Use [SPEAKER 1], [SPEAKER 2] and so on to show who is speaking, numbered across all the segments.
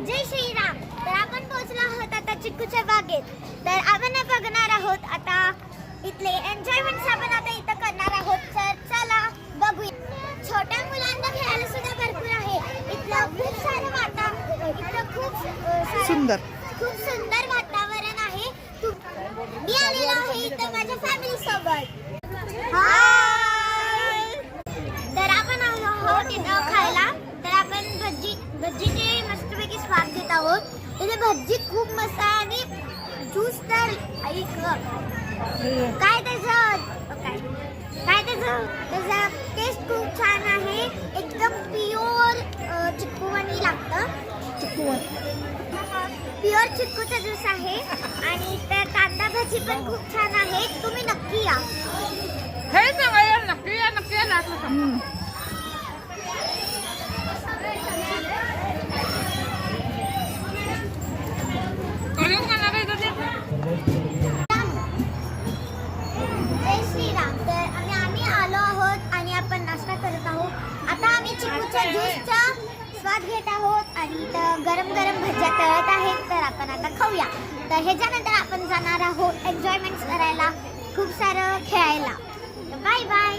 [SPEAKER 1] जय श्रीराम. तर आपण पोहोचलो आहोत आता चिक्कूच्या बागेत. तर आपण बघणार आहोत आता इथले एन्जॉयमेंट्स आपण आता इथं करणार आहोत. तर चला बघूया. छोट्या मुलांना खेळायला सुद्धा भरपूर आहे. इथलं खूप सारं इथलं खूप सुंदर वातावरण आहे. मी आलेलो आहे इथं माझ्या फॅमिली सोबत. तर आपण आलो आहोत इथं खायला. तर आपण भज्जीचे मस्तपैकी स्वाद घेत आहोत. इथे भज्जी खूप मस्त आहे आणि ज्यूस तर काय त्याचा टेस्ट खूप छान आहे. एकदम प्युअर चिक्कूवानी लागतं. प्युअर चिक्कूचा ज्यूस आहे आणि तर कांदा भजी पण खूप छान आहे. तुम्ही नक्की या.
[SPEAKER 2] नक्की
[SPEAKER 1] जय श्रीराम. तर आम्ही आलो आहोत आणि आपण नाश्ता करत आहोत. आता आम्ही चिकूच्या ज्यूसचा स्वाद घेत आहोत आणि इथं गरम गरम भज्या तळत आहेत. तर आपण आता खाऊया. तर ह्याच्यानंतर आपण जाणार आहोत एन्जॉयमेंट्स करायला, खूप सारं खेळायला. Bye bye.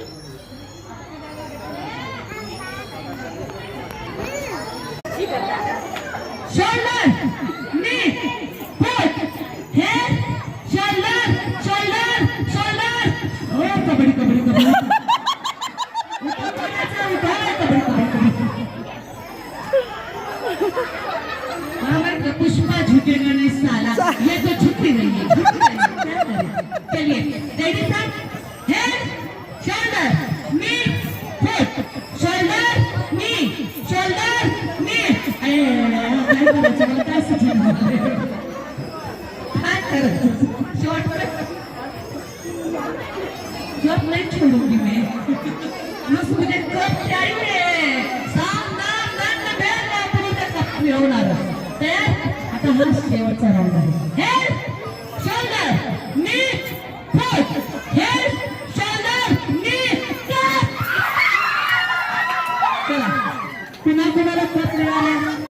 [SPEAKER 3] पुष्पा झुकेगा नहीं साला. ये तो झुकती नहीं है. चलिए रेडी सर. हेड शोल्डर नी फुट. शोल्डर नी शोल्डर नी. कब नहीं छोड़ूंगी मैं. मुझे कब चाहिए. होणार. तयार. आता हा शेवटचा राऊंड आहे. हेड शोल्डर नी फुट.